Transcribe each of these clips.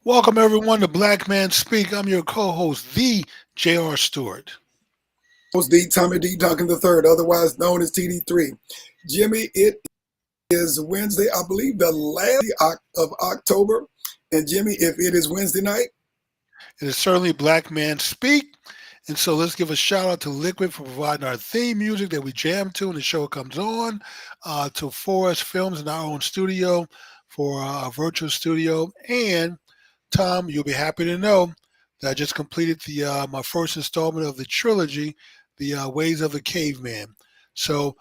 Welcome everyone to Black Man Speak. I'm your co-host, the J.R. Stewart. Host D. Tommy D. Duncan III, otherwise known as TD3. Jimmy, it is Wednesday, I believe the last of October. And Jimmy, if it is Wednesday night, It is certainly Black Man Speak. And so let's give a shout out to Liquid for providing our theme music that we jam to when the show comes on, to Forest Films in our own studio for our virtual studio. And Tom, you'll be happy to know that I just completed the my first installment of the trilogy, The Ways of the Caveman. So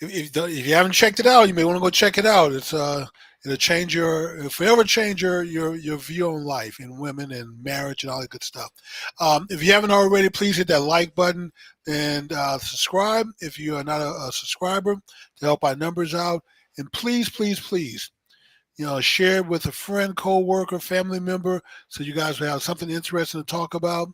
if you haven't checked it out, you may want to go check it out. It'll change it'll forever change your view on life and women and marriage and all that good stuff. If you haven't already, please hit that like button and subscribe if you are not a subscriber to help our numbers out. And please, please, please, share it with a friend, co-worker, family member, so you guys will have something interesting to talk about.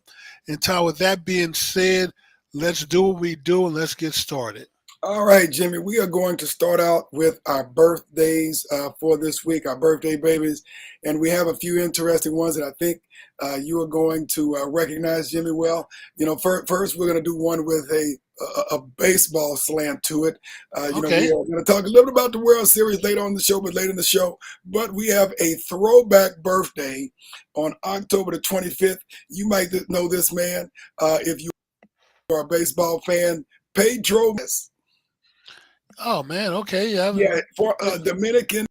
And Tom, with that being said, let's do what we do and let's get started. all right, Jimmy, we are going to start out with our birthdays for this week, our birthday babies. And we have a few interesting ones that I think you are going to recognize, Jimmy, well. First we're going to do one with a baseball slant to it. We Okay. are going to talk a little bit about the World Series later on in the show, but later in the show. But we have a throwback birthday on October the 25th. You might know this man if you are a baseball fan, Pedro. Oh man. Okay. Yeah. Yeah, for Dominican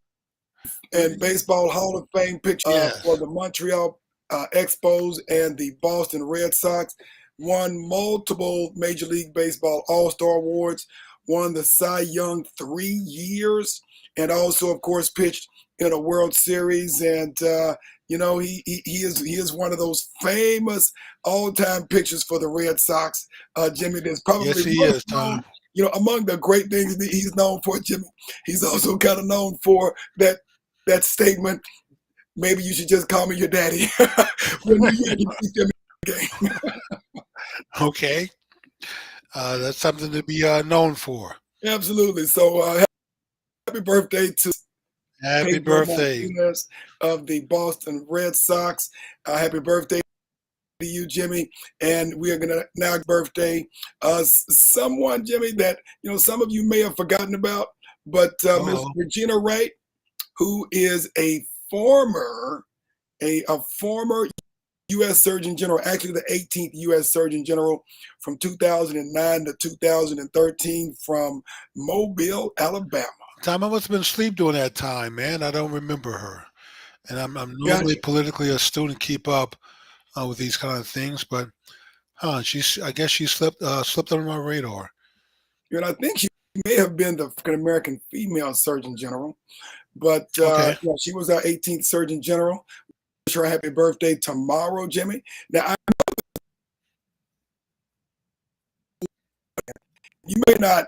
and Baseball Hall of Fame pitcher for Yes. the Montreal Expos and the Boston Red Sox. Won multiple Major League Baseball All-Star awards. Won the Cy Young 3 years, and also, of course, pitched in a World Series. And he is one of those famous all-time pitchers for the Red Sox. Jimmy, there's Yes, probably he most is, known. Tom. Among the great things that he's known for, Jimmy, he's also kind of known for that statement. Maybe you should just call me your daddy when the Yankees beat them in the game. Okay. That's something to be known for. Absolutely. So happy birthday to Happy Pedro birthday. Martinez of the Boston Red Sox. Happy birthday to you, Jimmy. And we are going to now birthday someone, Jimmy, that some of you may have forgotten about, but Miss Oh, Regina Wright, who is a former U.S. Surgeon General, actually the 18th U.S. Surgeon General from 2009 to 2013 from Mobile, Alabama. Tom, I must have been asleep during that time, man. I don't remember her. And I'm normally Gotcha. politically astute and keep up with these kind of things, but I guess she slipped under my radar. And I think she may have been the African American female Surgeon General, but Okay. yeah, she was our 18th Surgeon General. Wish her a happy birthday tomorrow, Jimmy. Now, you may not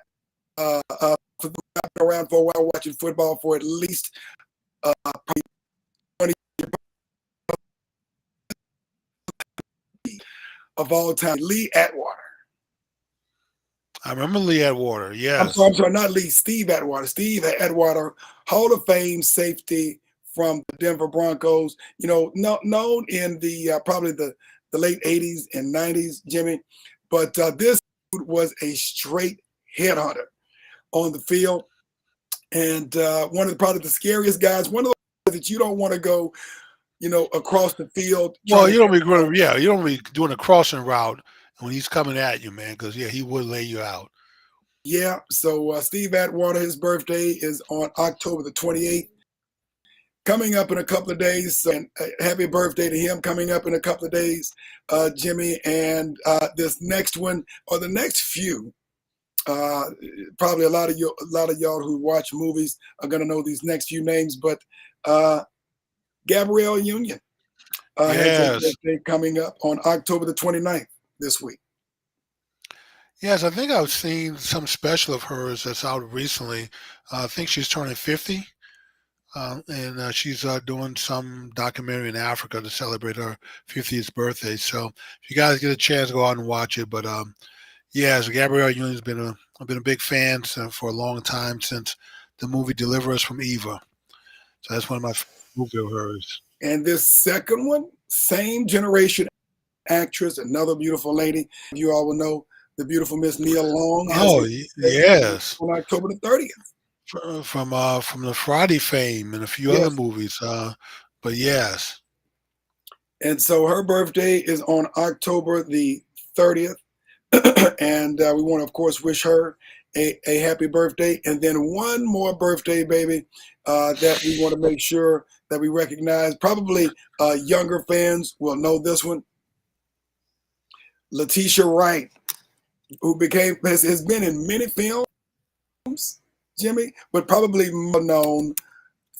for those who have been around for a while watching football for at least probably 20 of all time, Lee Atwater. I remember Lee Atwater. I'm sorry, Yes. I'm sorry, not Lee, Steve Atwater. Steve Atwater, Hall of Fame safety from the Denver Broncos. Known in the probably the late '80s and '90s, Jimmy. But this was a straight headhunter on the field, and one of probably the scariest guys. One of those that you don't want to go, across the field trying Well, to. you don't be doing a crossing route when he's coming at you, man, because yeah, he would lay you out. Yeah, so Steve Atwater, his birthday is on October the 28th. Coming up in a couple of days, so, and happy birthday to him coming up in a couple of days, Jimmy. And this next one, or the next few, uh, probably a lot of y'all who watch movies are going to know these next few names, but uh, Gabrielle Union has a Yes. birthday coming up on October the 29th this week. Yes, I think I've seen some special of hers that's out recently. I think she's turning 50. And she's doing some documentary in Africa to celebrate her 50th birthday. So if you guys get a chance, go out and watch it. But yes, Gabrielle Union's I've been a big fan for a long time since the movie Deliver Us from Eva. So that's one of my movie of hers. And this second one, same generation actress, another beautiful lady. You all will know the beautiful Miss Nia Long has Oh, a birthday yes. on October the 30th. From the Friday fame and a few other Yes. movies. But yes, And so her birthday is on October the 30th. And we want to, of course, wish her a happy birthday. And then one more birthday, baby, that we want to make sure that we recognize. Probably younger fans will know this one. Letitia Wright, who has been in many films, Jimmy, but probably more known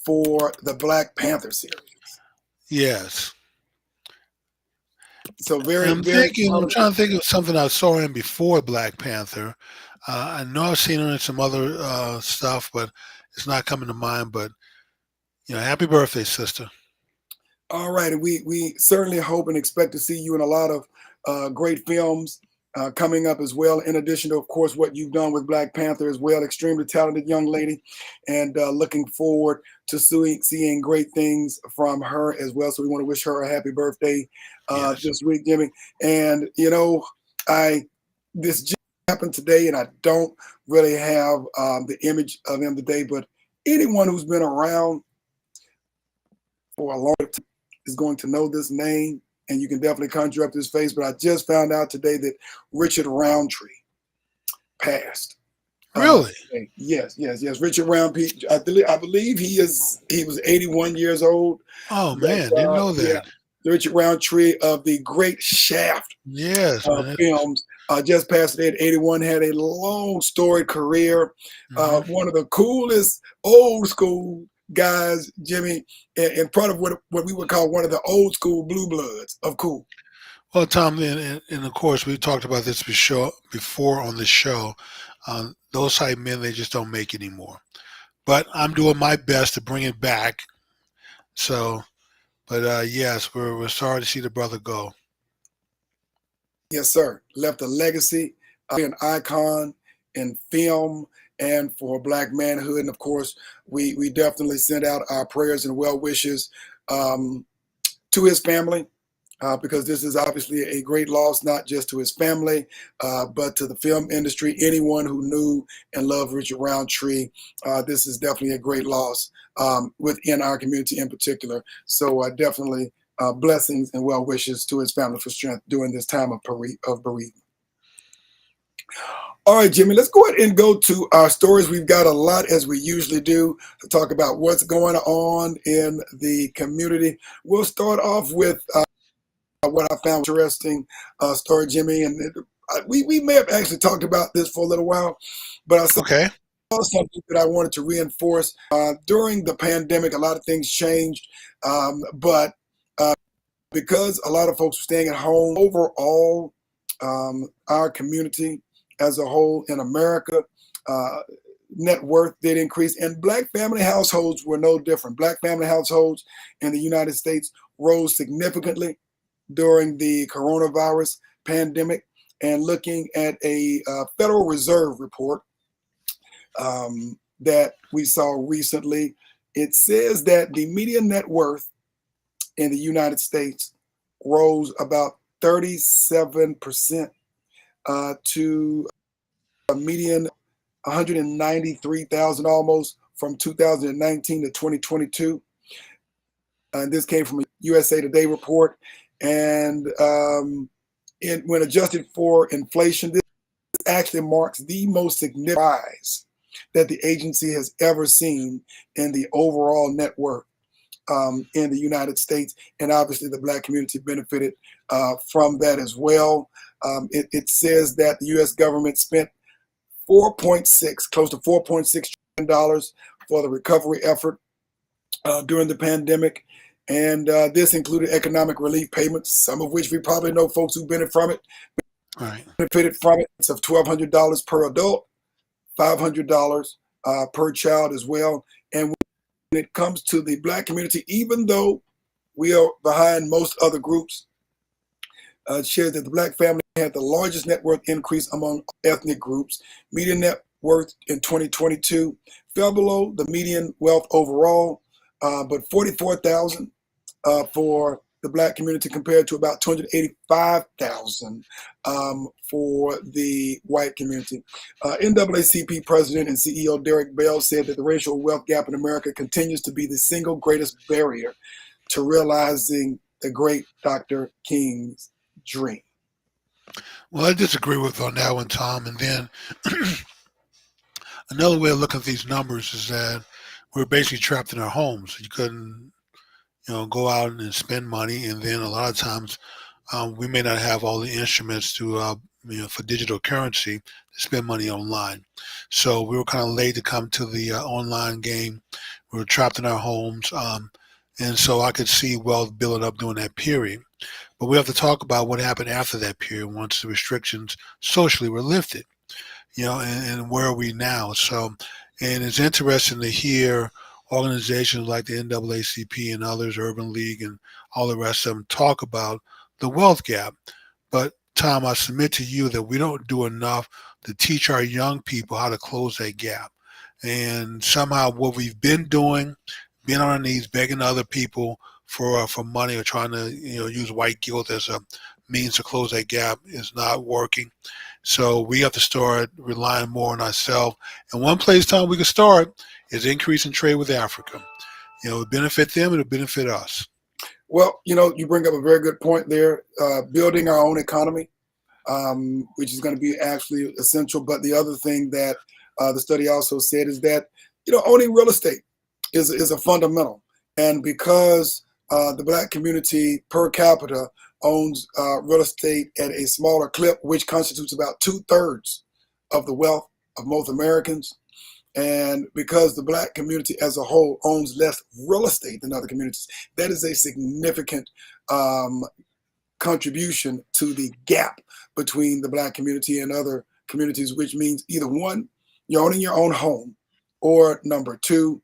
for the Black Panther series. yes. So And very, I'm very thinking, I'm talented. trying to think of something I saw her in before Black Panther. I know I've seen her in some other stuff, but it's not coming to mind. But happy birthday, sister. All right, and we certainly hope and expect to see you in a lot of great films coming up as well. In addition to, of course, what you've done with Black Panther as well. Extremely talented young lady, and looking forward to seeing great things from her as well. So we want to wish her a happy birthday Yes. this week, Jimmy. And I this just happened today, and I don't really have the image of him today, but anyone who's been around for a long time is going to know this name, and you can definitely conjure up this face. But I just found out today that Richard Roundtree passed. Really? Yes. Richard Roundtree. I believe he was 81 years old. Oh But man, didn't know yeah, that. Richard Roundtree of the great Shaft Yes, man. films just passed today at 81. Had a long storied career. Mhm. One of the coolest old school guys, Jimmy, and part of what we would call one of the old school blue bloods of cool. Well, Tom, and of course, we talked about this before on the show. Those type men, they just don't make anymore. But I'm doing my best to bring it back. So, but yes, we're sorry to see the brother go. Yes, sir. Left a legacy, an icon in film and for Black manhood. And of course, we definitely send out our prayers and well wishes to his family. Because this is obviously a great loss, not just to his family, but to the film industry. Anyone who knew and loved Richard Roundtree, this is definitely a great loss within our community in particular. So definitely blessings and well wishes to his family for strength during this time of bereavement. All right, Jimmy, let's go ahead and go to our stories. We've got a lot, as we usually do, to talk about what's going on in the community. We'll start off with what I found interesting story, Jimmy, and we may have actually talked about this for a little while, but I saw Okay. something that I wanted to reinforce. During the pandemic, a lot of things changed, but because a lot of folks were staying at home, overall, our community as a whole in America, net worth did increase, and Black family households were no different. Black family households in the United States rose significantly during the coronavirus pandemic. And looking at a Federal Reserve report that we saw recently, it says that the median net worth in the United States rose about 37% to a median 193,000 almost from 2019 to 2022. And this came from a USA Today report. And when adjusted for inflation, this actually marks the most significant rise that the agency has ever seen in the overall net worth in the United States. And obviously, the Black community benefited from that as well. It says that the U.S. government spent 4.6, close to $4.6 trillion for the recovery effort during the pandemic. And this included economic relief payments, some of which we probably know folks who benefited from it. Right. Benefited from it of $1,200 per adult, $500 per child as well. And when it comes to the Black community, even though we are behind most other groups, shared that the Black family had the largest net worth increase among ethnic groups. Median net worth in 2022 fell below the median wealth overall, but 44,000 for the Black community compared to about 285,000 for the white community. NAACP President and CEO Derek Bell said that the racial wealth gap in America continues to be the single greatest barrier to realizing the great Dr. King's dream. Well, I disagree with on that one, Tom. And then another way of looking at these numbers is that we're basically trapped in our homes. You couldn't, go out and spend money, and then a lot of times we may not have all the instruments to, for digital currency to spend money online. So we were kind of late to come to the online game. We were trapped in our homes, and so I could see wealth building up during that period. But we have to talk about what happened after that period once the restrictions socially were lifted, and where are we now? So, and it's interesting to hear organizations like the NAACP and others, Urban League and all the rest of them talk about the wealth gap. But Tom, I submit to you that we don't do enough to teach our young people how to close that gap. And somehow what we've been doing, being on our knees, begging other people for money or trying to use white guilt as a means to close that gap is not working. So we have to start relying more on ourselves. And one place, Tom, we can start is increasing trade with Africa. It benefit them and it benefit us. Well, you bring up a very good point there. Building our own economy, which is going to be actually essential. But the other thing that the study also said is that owning real estate is a fundamental. And because the Black community per capita owns real estate at a smaller clip, which constitutes about 2/3 of the wealth of most Americans, and because the Black community as a whole owns less real estate than other communities, that is a significant contribution to the gap between the Black community and other communities, which means either one, you're owning your own home, or number two,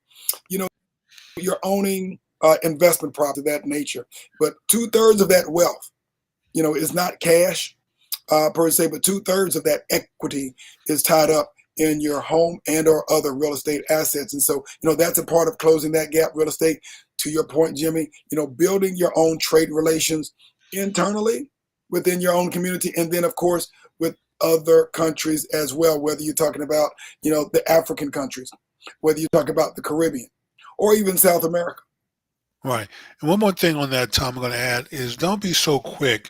you're owning investment property of that nature. But 2/3 of that wealth, is not cash per se, but 2/3 of that equity is tied up in your home and or other real estate assets. And so, that's a part of closing that gap. Real estate, to your point, Jimmy, building your own trade relations internally within your own community, and then of course with other countries as well, whether you're talking about, the African countries, whether you talk about the Caribbean or even South America. Right. And one more thing on that, Tom, I'm going to add is don't be so quick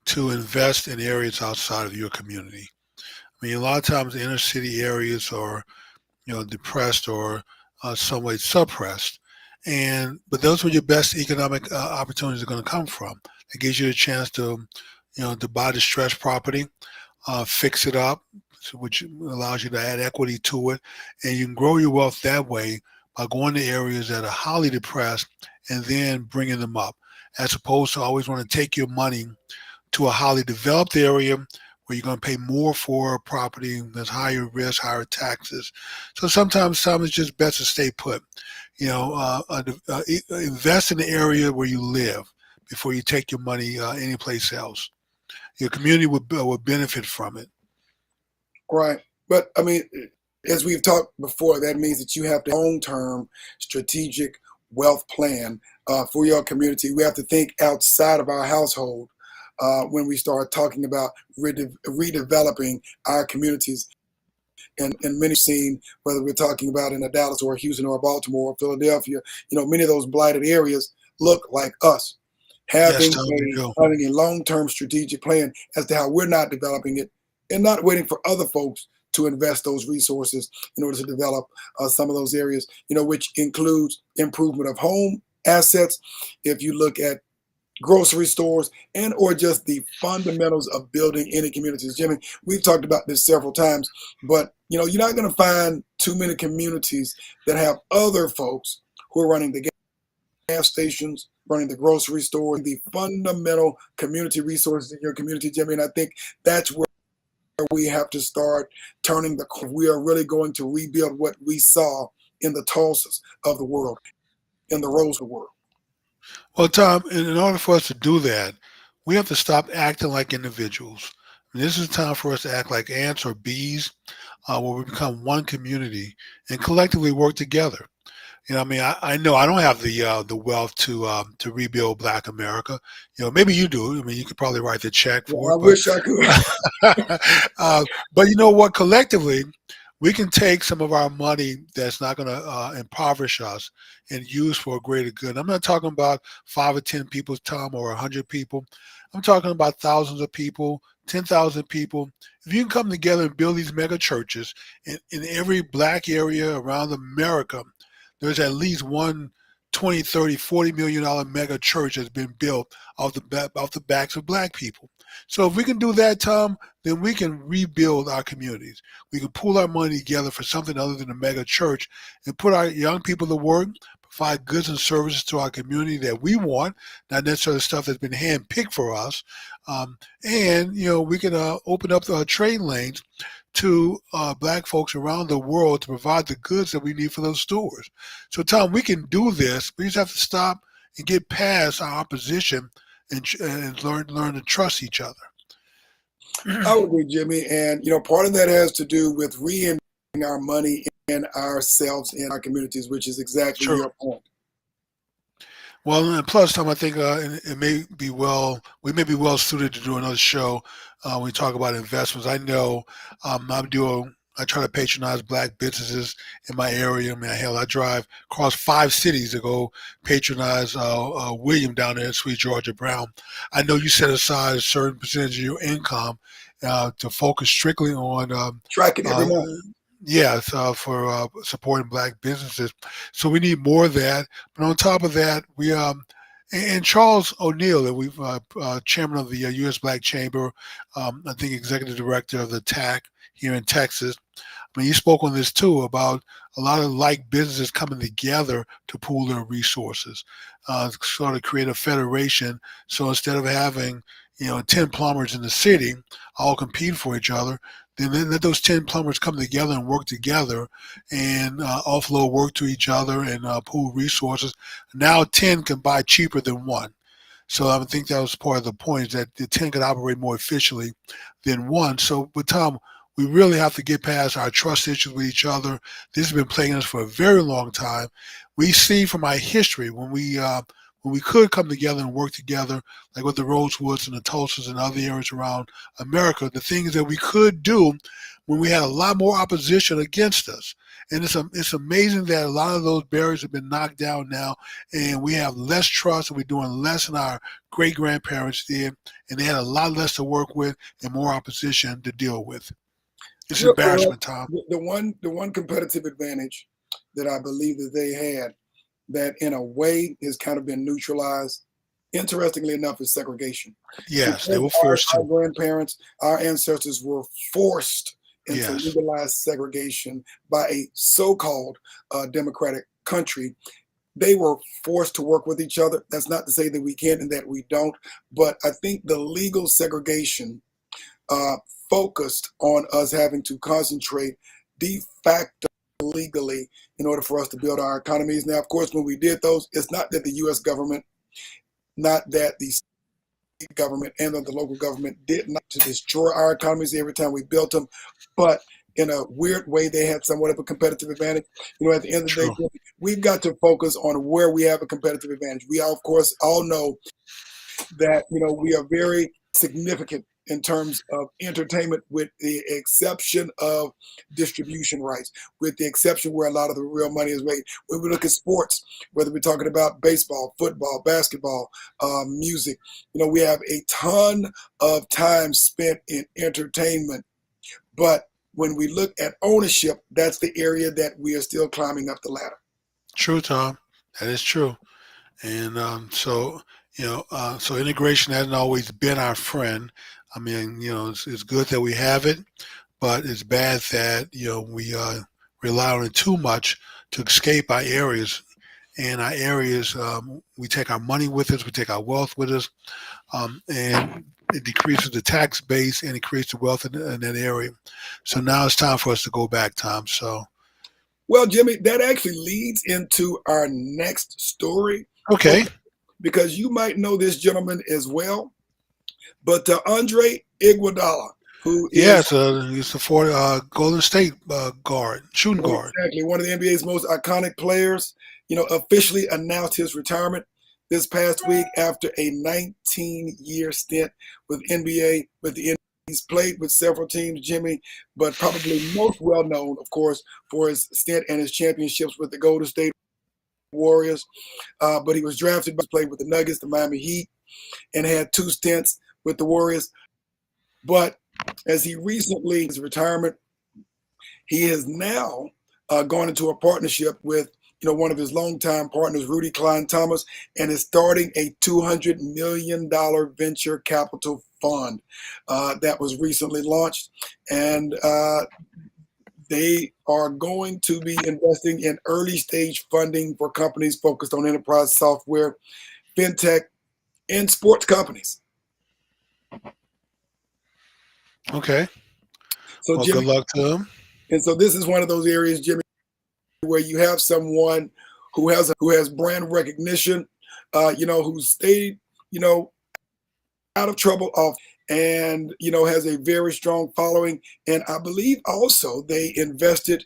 to invest in areas outside of your community. I mean, a lot of times the inner city areas are, depressed or some way suppressed. But those are your best economic opportunities are going to come from. It gives you a chance to, to buy distressed property, fix it up, which allows you to add equity to it. And you can grow your wealth that way by going to areas that are highly depressed and then bringing them up, as opposed to always want to take your money to a highly developed area where you're going to pay more for property that's higher risk, higher taxes. So sometimes it's just best to stay put. Invest in the area where you live before you take your money anyplace else. Your community will benefit from it. Right. But I mean, as we've talked before, that means that you have to long-term strategic wealth plan for your community. We have to think outside of our household when we start talking about redeveloping our communities. And many seen, whether we're talking about in a Dallas or a Houston or a Baltimore or Philadelphia, many of those blighted areas look like us. Having a long-term strategic plan as to how we're not developing it and not waiting for other folks to invest those resources in order to develop some of those areas, which includes improvement of home assets. If you look at grocery stores and or just the fundamentals of building any communities. Jimmy, we've talked about this several times, but you're not going to find too many communities that have other folks who are running the gas stations, running the grocery store, the fundamental community resources in your community, Jimmy. And I think that's where we have to start turning the corner. We are really going to rebuild what we saw in the Tulsas of the world, in the Rose of the world. Well, Tom, in order for us to do that, we have to stop acting like individuals. I mean, this is time for us to act like ants or bees, where we become one community and collectively work together. You know, I mean, I know I don't have the wealth to rebuild Black America. You know, maybe you do. I mean, you could probably write the check for Well, it, I but wish I could. but you know what? Collectively, we can take some of our money that's not going to impoverish us and use for a greater good. I'm not talking about 5 or 10 people's time or 100 people. I'm talking about thousands of people, 10,000 people. If you can come together and build these mega churches in every Black area around America, there's at least one 20, 30, $40 million mega church that's been built off the backs of Black people. So if we can do that, Tom, then we can rebuild our communities. We can pool our money together for something other than a mega church and put our young people to work, provide goods and services to our community that we want, not necessarily stuff that's been handpicked for us. And, you know, we can open up the trade lanes to Black folks around the world to provide the goods that we need for those stores. So, Tom, we can do this. We just have to stop and get past our opposition and learn to trust each other. I would agree, Jimmy. And, you know, part of that has to do with reinvesting our money in ourselves and our communities, which is exactly Sure. your point. Well, and plus, Tom, I think it may be we may be well suited to do another show when we talk about investments. I know I try to patronize Black businesses in my area. I mean, hell, I drive across 5 cities to go patronize William down there in Sweet Georgia Brown. I know you set aside a certain percentage of your income to focus strictly on Track it every uh, month. yes, for supporting Black businesses. So we need more of that. But on top of that, and Charles O'Neill, that we've chairman of the U.S. Black Chamber, I think executive director of the TAC here in Texas. I mean, he spoke on this too about a lot of like businesses coming together to pool their resources, sort of create a federation. So instead of having 10 plumbers in the city all compete for each other, then let those 10 plumbers come together and work together and offload work to each other and pool resources. Now 10 can buy cheaper than one. So I think that was part of the point, is that the 10 could operate more efficiently than one. So with Tom, we really have to get past our trust issues with each other. This has been plaguing us for a very long time. We see from our history when we could come together and work together, like with the Rosewoods and the Tulsas and other areas around America, the things that we could do when we had a lot more opposition against us. And it's amazing that a lot of those barriers have been knocked down now, and we have less trust, and we're doing less than our great grandparents did, and they had a lot less to work with and more opposition to deal with. It's an You're correct. embarrassment, Tom. The one competitive advantage that I believe that they had, that in a way has kind of been neutralized, interestingly enough, is segregation. Yes, they Because were our, forced our to. grandparents, our ancestors were forced into Yes, legalized segregation by a so-called democratic country. They were forced to work with each other. That's not to say that we can't and that we don't, but I think the legal segregation uh, focused on us having to concentrate de facto legally in order for us to build our economies. Now, of course, when we did those, it's not that the U.S. government, not that the state government and the local government did not to destroy our economies every time we built them, but in a weird way, they had somewhat of a competitive advantage. You know, at the end of the true. day, we've got to focus on where we have a competitive advantage. We, of course, all know that, you know, we are very significant in terms of entertainment, with the exception of distribution rights, with the exception where a lot of the real money is made. When we look at sports, whether we're talking about baseball, football, basketball, music, you know, we have a ton of time spent in entertainment. But when we look at ownership, that's the area that we are still climbing up the ladder. True, Tom. That is true. And so integration hasn't always been our friend. I mean, it's good that we have it, but it's bad that we rely on it too much to escape our areas. And our areas, we take our money with us, we take our wealth with us, and it decreases the tax base and it creates the wealth in that area. So now it's time for us to go back, Tom. So Well, Jimmy, that actually leads into our next story, okay, because you might know this gentleman as well, but Andre Iguodala, who yeah, is it's a Golden State guard, shooting guard. exactly one of the NBA's most iconic players. officially announced his retirement this past week after a 19-year stint with NBA, with the NBA. He's played with several teams, Jimmy, but probably most well known, of course, for his stint and his championships with the Golden State Warriors. But he was drafted, played with the Nuggets, the Miami Heat, and had 2 stints with the Warriors. But as he recently, his retirement, he has now gone into a partnership with one of his longtime partners, Rudy Klein Thomas, and is starting a $200 million venture capital fund that was recently launched. And they are going to be investing in early stage funding for companies focused on enterprise software, fintech, and sports companies. Okay. So, well, Jimmy, good luck to them. And so this is one of those areas, Jimmy, where you have someone who has brand recognition, who stayed, out of trouble off, and has a very strong following. And I believe also they invested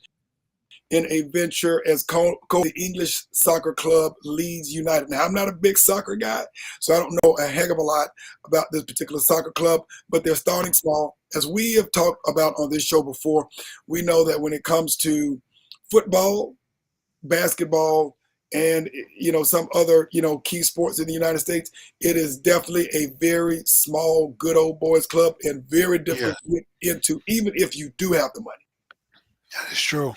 in a venture as the English soccer club Leeds United. Now, I'm not a big soccer guy, so I don't know a heck of a lot about this particular soccer club, but they're starting small. As we have talked about on this show before, we know that when it comes to football, basketball, and some other key sports in the United States, it is definitely a very small, good old boys club and very difficult to get into, even if you do have the money. That is true.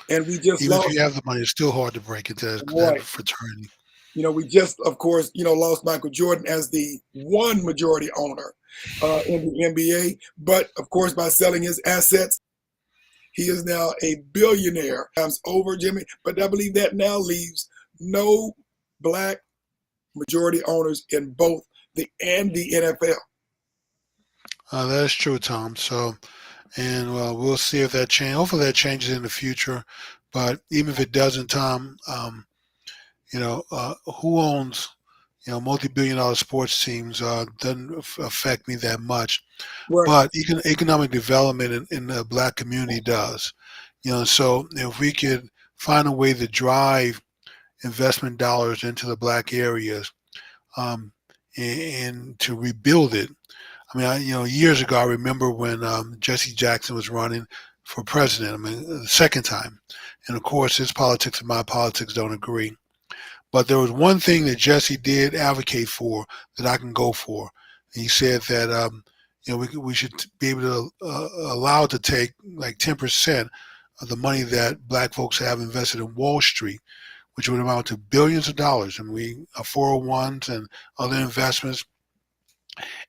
And we just even if you have the money, it's still hard to break into that fraternity. We just, of course, lost Michael Jordan as the one majority owner in the NBA. But, of course, by selling his assets, he is now a billionaire. Times over, Jimmy. But I believe that now leaves no black majority owners in both the NFL. That is true, Tom. So, and we'll see if that changes. Hopefully that changes in the future. But even if it doesn't, Tom, who owns, multi-billion-dollar sports teams doesn't affect me that much. Right. But economic development in the black community does. So if we could find a way to drive investment dollars into the black areas and to rebuild it. I mean, years ago, I remember when Jesse Jackson was running for president. I mean, the second time. And of course, his politics and my politics don't agree. But there was one thing that Jesse did advocate for that I can go for. He said that we should be able to allow to take like 10% of the money that black folks have invested in Wall Street, which would amount to billions of dollars, and we 401s and other investments,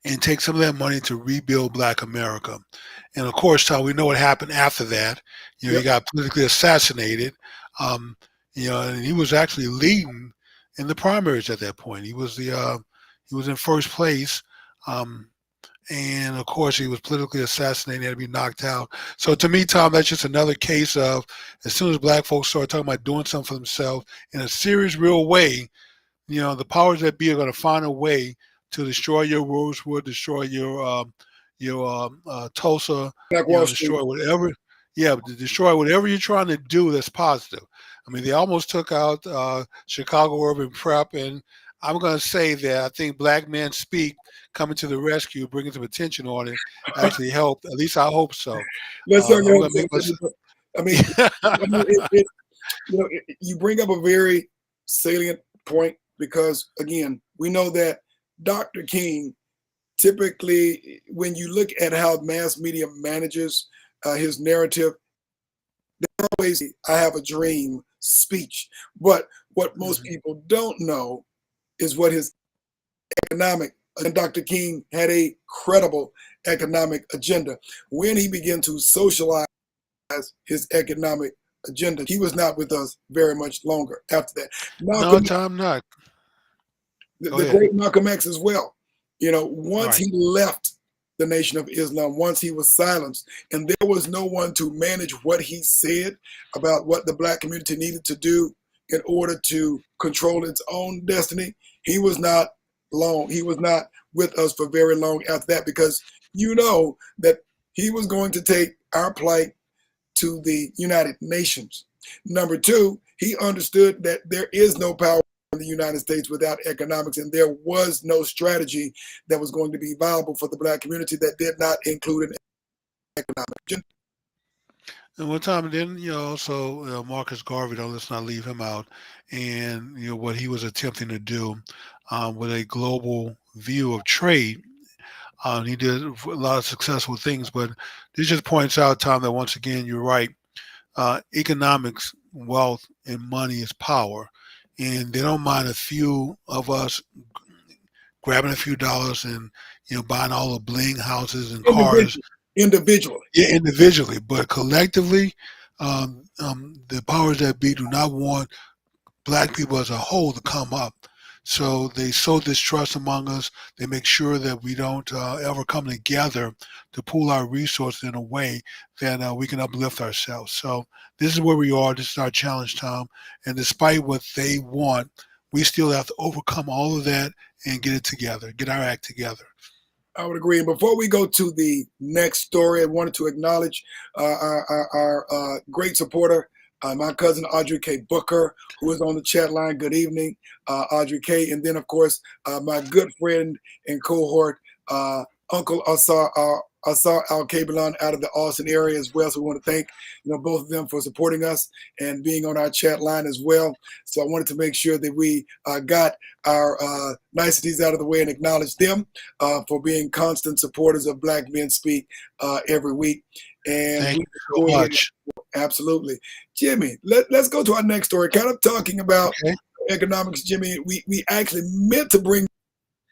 and take some of that money to rebuild Black America. And of course, Tom, we know what happened after that. He got politically assassinated. And he was actually leading in the primaries at that point. He was he was in first place. And of course, he was politically assassinated, had to be knocked out. So to me, Tom, that's just another case of, as soon as black folks start talking about doing something for themselves in a serious, real way, the powers that be are going to find a way to destroy your Rosewood, destroy your Tulsa, destroy whatever. Yeah, to destroy whatever you're trying to do that's positive. I mean, they almost took out Chicago Urban Prep, and I'm going to say that I think Black Men Speak coming to the rescue, bringing some attention on it, actually helped. At least I hope so. Let's talk about you bring up a very salient point because, again, we know that Dr. King, typically, when you look at how mass media manages his narrative, they always "I have a dream" speech. But what most people don't know is what his economic, and Dr. King had a credible economic agenda. When he began to socialize his economic agenda, he was not with us very much longer after that. No, Tom, not. The great Malcolm X as well. Once he left the Nation of Islam, once he was silenced, and there was no one to manage what he said about what the black community needed to do in order to control its own destiny, he was not with us for very long after that, because that he was going to take our plight to the United Nations. Number two, He understood that there is no power in the United States without economics, and there was no strategy that was going to be viable for the Black community that did not include an economic. And one time, then also Marcus Garvey. Let's not leave him out. And what he was attempting to do with a global view of trade. He did a lot of successful things, but this just points out, Tom, that once again you're right. Economics, wealth, and money is power, and they don't mind a few of us grabbing a few dollars and buying all the bling houses and cars individually. Yeah, individually, but collectively, the powers that be do not want Black people as a whole to come up. So they sow distrust among us. They make sure that we don't ever come together to pool our resources in a way that we can uplift ourselves. So this is where we are. This is our challenge, Tom. And despite what they want, we still have to overcome all of that and get it together, get our act together. I would agree. And before we go to the next story, I wanted to acknowledge our great supporter, my cousin Audrey K. Booker, who is on the chat line. Good evening, Audrey K. And then, of course, my good friend and cohort, Uncle Asar Al-Kabilan out of the Austin area as well. So we want to thank both of them for supporting us and being on our chat line as well. So I wanted to make sure that we got our niceties out of the way and acknowledge them for being constant supporters of Black Men Speak every week. And thank you so much. Absolutely. Jimmy, let's go to our next story. Kind of talking about economics, Jimmy. We actually meant to bring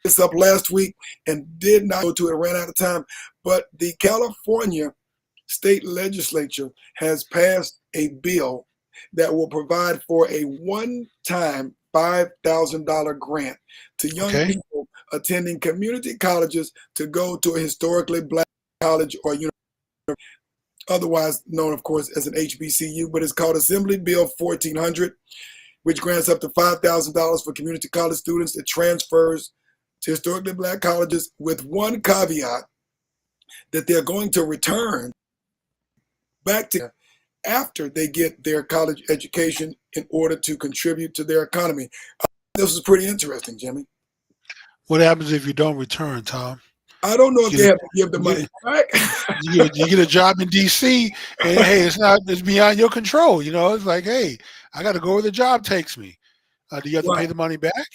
this up last week and did not go to it, ran out of time. But the California state legislature has passed a bill that will provide for a one-time $5,000 grant to young people attending community colleges to go to a historically Black college or university, otherwise known, of course, as an HBCU, but it's called Assembly Bill 1400, which grants up to $5,000 for community college students that transfers to historically Black colleges, with one caveat that they're going to return back to after they get their college education in order to contribute to their economy. This is pretty interesting, Jimmy. What happens if you don't return, Tom? I don't know if they have to give the money back. you get a job in D.C. and hey, it's beyond your control. It's like, hey, I got to go where the job takes me. Do you have to pay the money back?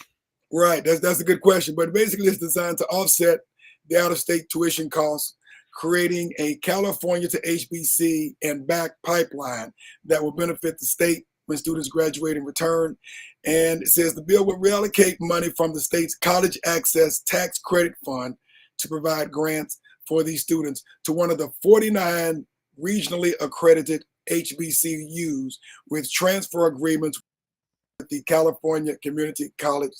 Right, that's a good question. But basically, it's designed to offset the out-of-state tuition costs, creating a California to HBC and back pipeline that will benefit the state when students graduate and return. And it says the bill will reallocate money from the state's College Access Tax Credit Fund to provide grants for these students to one of the 49 regionally accredited HBCUs with transfer agreements with the California Community College.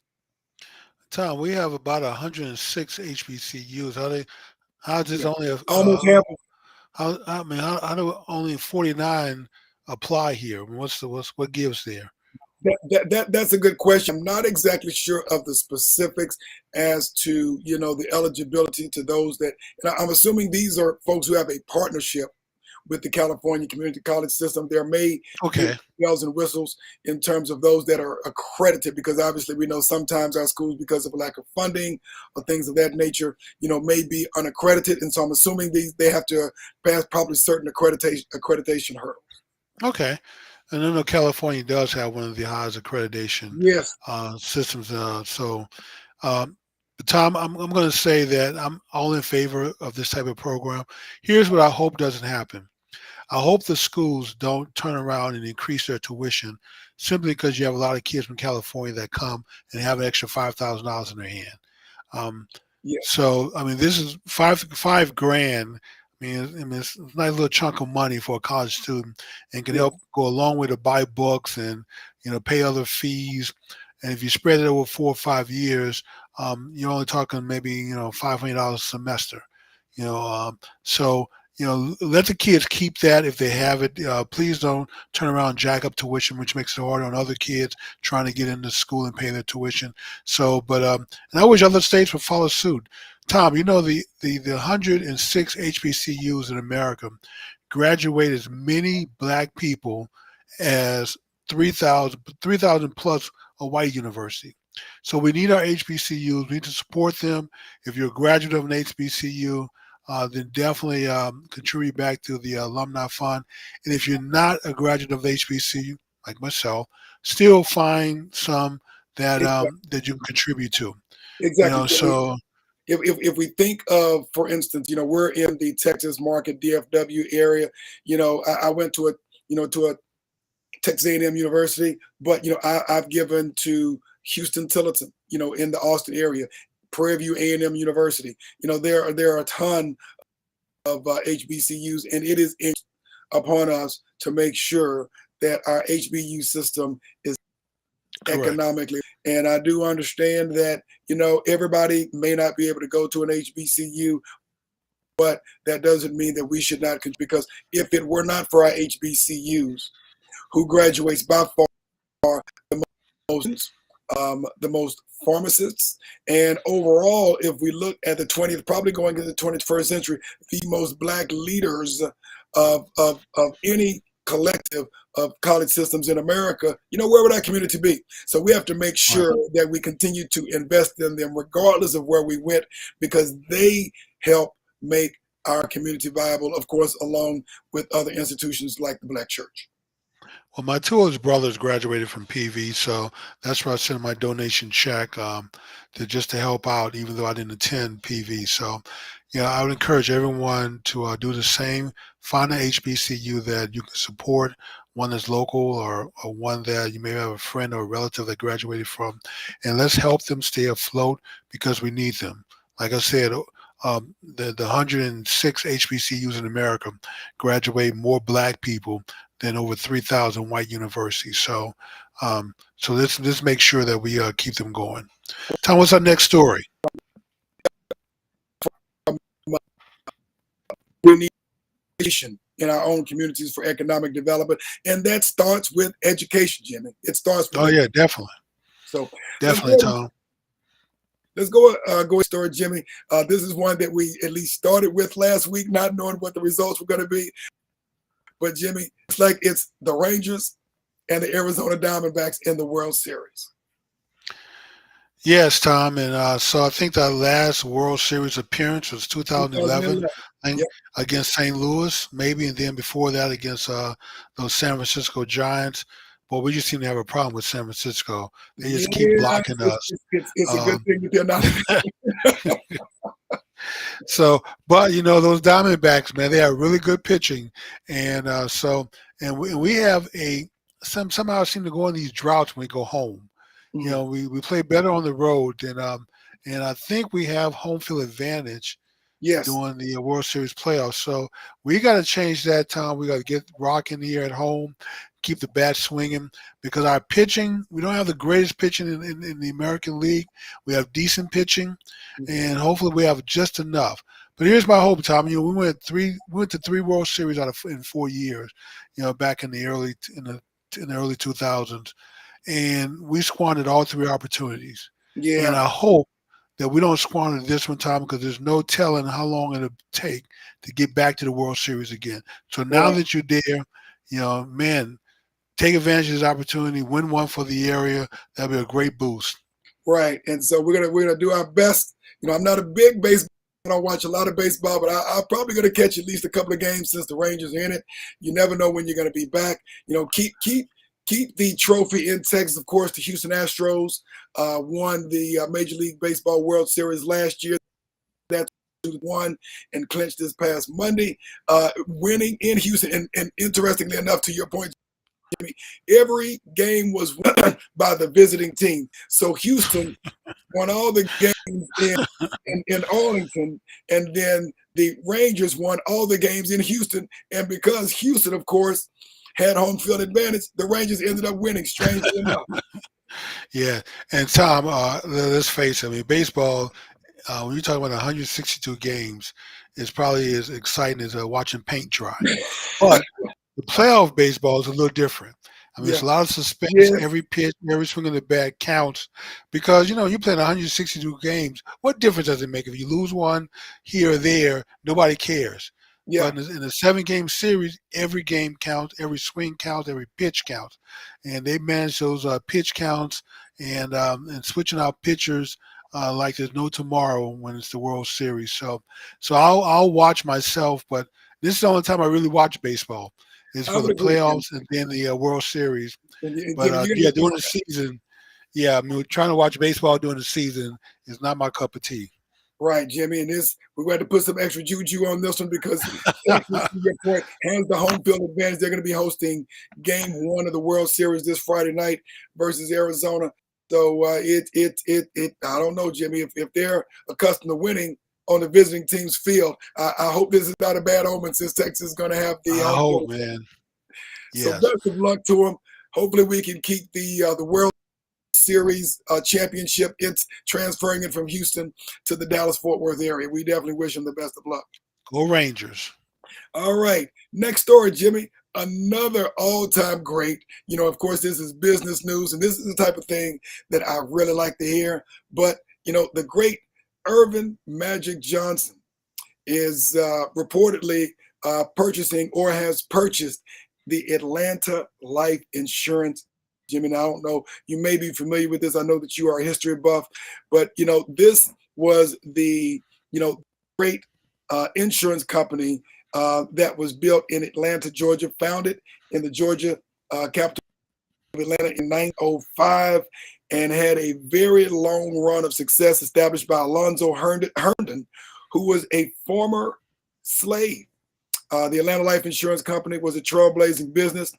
Tom, we have about 106 HBCUs. How's this only almost half? How do only 49 apply here? What gives there? That's a good question. I'm not exactly sure of the specifics as to the eligibility to those that. And I'm assuming these are folks who have a partnership with the California Community College system. There may be bells and whistles in terms of those that are accredited, because obviously we know sometimes our schools, because of a lack of funding or things of that nature, may be unaccredited. And so I'm assuming they have to pass probably certain accreditation hurdles. Okay. And I know California does have one of the highest accreditation systems. Tom, I'm going to say that I'm all in favor of this type of program. Here's what I hope doesn't happen. I hope the schools don't turn around and increase their tuition simply because you have a lot of kids from California that come and have an extra $5,000 in their hand. So, this is $5,000. It's a nice little chunk of money for a college student, and can help go a long way to buy books and pay other fees. And if you spread it over 4 or 5 years, you're only talking maybe $500 a semester. So let the kids keep that if they have it. Please don't turn around and jack up tuition, which makes it harder on other kids trying to get into school and pay their tuition. So, and I wish other states would follow suit. Tom, the 106 HBCUs in America graduate as many Black people as 3,000 plus a white university. So we need our HBCUs. We need to support them. If you're a graduate of an HBCU, then definitely contribute back to the alumni fund. And if you're not a graduate of the HBCU, like myself, still find some that Exactly. that you can contribute to. Exactly. So If we think of, for instance, we're in the Texas market, DFW area. I went to a Texas A&M University, but I've given to Houston Tillerton, in the Austin area, Prairie View A&M University. There are a ton of HBCUs, and it is upon us to make sure that our HBU system is correct. economically. And I do understand that, everybody may not be able to go to an HBCU, but that doesn't mean that we should not, because if it were not for our HBCUs, who graduates by far the most pharmacists, and overall, if we look at the 20th, probably going into the 21st century, the most Black leaders of any collective of college systems in America, where would our community be? So we have to make sure that we continue to invest in them regardless of where we went, because they help make our community viable, of course, along with other institutions like the Black church. Well, my two oldest brothers graduated from PV, so that's where I sent my donation check to help out, even though I didn't attend PV. So, I would encourage everyone to do the same. Find an HBCU that you can support, one that's local or one that you may have a friend or a relative that graduated from, and let's help them stay afloat because we need them. Like I said, the 106 HBCUs in America graduate more Black people than over 3,000 white universities. So, so let's make sure that we keep them going. Tom, what's our next story? We need education in our own communities for economic development, and that starts with education, Jimmy. It starts with yeah, definitely. So definitely, Tom. Let's go story, Jimmy. This is one that we at least started with last week, not knowing what the results were going to be. But Jimmy, it's like it's the Rangers and the Arizona Diamondbacks in the World Series. Yes, Tom, and so I think that last World Series appearance was 2011, against St. Louis, maybe, and then before that against those San Francisco Giants. But we just seem to have a problem with San Francisco. They just keep blocking us. It's a good thing that they're not. So, but those Diamondbacks, man, they have really good pitching, and we have somehow seem to go in these droughts when we go home. Mm-hmm. We play better on the road, and I think we have home field advantage. Yes. During the World Series playoffs, so we got to change that, Tom. We got to get rocking here at home, keep the bat swinging, because our pitching, we don't have the greatest pitching in the American League. We have decent pitching, and hopefully we have just enough. But here's my hope, Tom. We went to 3 World Series in 4 years. Back in the early 2000s, and we squandered all 3 opportunities. Yeah. And I hope that we don't squander this one, Tom, because there's no telling how long it'll take to get back to the World Series again. So now that you're there, man, take advantage of this opportunity, win one for the area. That'll be a great boost. Right, and so we're gonna do our best. I'm not a big baseball. I don't watch a lot of baseball, but I'm probably gonna catch at least a couple of games since the Rangers are in it. You never know when you're gonna be back. Keep the trophy in Texas. Of course, the Houston Astros won the Major League Baseball World Series last year. That's won and clinched this past Monday, winning in Houston. And interestingly enough, to your point, Jimmy, every game was won by the visiting team. So Houston won all the games in Arlington, and then the Rangers won all the games in Houston. And because Houston, of course, had home field advantage, the Rangers ended up winning, strangely enough. Yeah, and Tom, let's face it. I mean, baseball, when you talk about 162 games, is probably as exciting as watching paint dry. But the playoff baseball is a little different. I mean, it's a lot of suspense. Yeah. Every pitch, every swing of the bat counts because, you play 162 games. What difference does it make if you lose one here or there? Nobody cares. Yeah. But in a 7-game series, every game counts, every swing counts, every pitch counts, and they manage those pitch counts and switching out pitchers like there's no tomorrow when it's the World Series. So I'll watch myself, but this is the only time I really watch baseball is I for would the agree with you. playoffs and then the World Series. And But Jimmy, yeah, during the season, yeah, I mean, trying to watch baseball during the season is not my cup of tea. right, Jimmy, and this we're going to put some extra juju on this one because Texas, to your point, has the home field advantage. They're going to be hosting Game 1 of the World Series this Friday night versus Arizona. So I don't know, Jimmy, if they're accustomed to winning on the visiting team's field, I hope this is not a bad omen since Texas is going to have the I home hope, field. man. So Yes. best of luck to them. Hopefully, we can keep the World Series championship. It's transferring it from Houston to the Dallas-Fort Worth area. We definitely wish them the best of luck. Go Rangers. All right. Next story, Jimmy. Another all-time great. Of course, this is business news, and this is the type of thing that I really like to hear. But, the great Irvin Magic Johnson is reportedly purchasing or has purchased the Atlanta life insurance. Jimmy, now, I don't know, you may be familiar with this. I know that you are a history buff, but this was the great insurance company that was built in Atlanta, Georgia, founded in the Georgia capital of Atlanta in 1905, and had a very long run of success established by Alonzo Herndon, who was a former slave. The Atlanta Life Insurance Company was a trailblazing business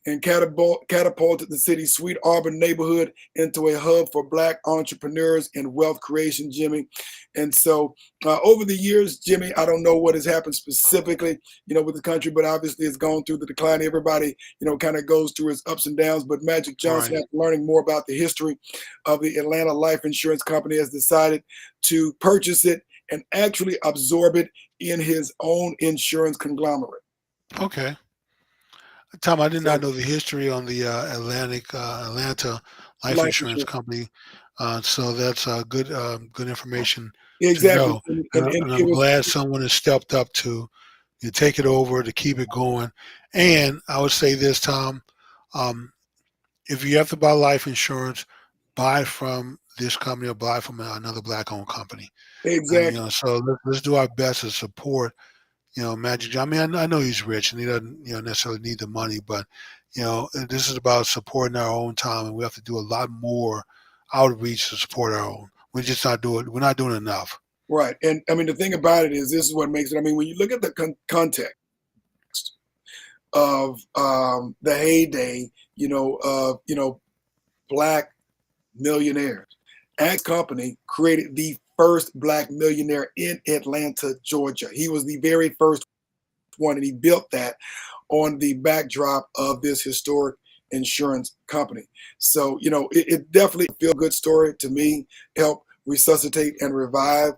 and catapulted the city's Sweet Auburn neighborhood into a hub for Black entrepreneurs and wealth creation, Jimmy. And so over the years, Jimmy, I don't know what has happened specifically, with the country, but obviously it's gone through the decline. Everybody, kind of goes through its ups and downs. But Magic Johnson, Right. after learning more about the history of the Atlanta Life Insurance Company, has decided to purchase it and actually absorb it in his own insurance conglomerate. Okay. Tom, I did not So know the history on the Atlanta Life life Insurance insurance. Company, so that's good information to Exactly. know. And And it I'm was glad someone has stepped up to take it over to keep it going. And I would say this, Tom, um, if you have to buy life insurance, buy from this company or buy from another black-owned company. And exactly so let's do our best to support Magic Johnson. I mean, I know he's rich and he doesn't, necessarily need the money, but this is about supporting our own time, and we have to do a lot more outreach to support our own. We're just not doing. We're not doing enough. right. And I mean, the thing about it is, this is what makes it. I mean, when you look at the context of the heyday, of black millionaires, Act Company created the first black millionaire in Atlanta, Georgia. He was the very first one, and he built that on the backdrop of this historic insurance company. So, it definitely a feel good story to me, help resuscitate and revive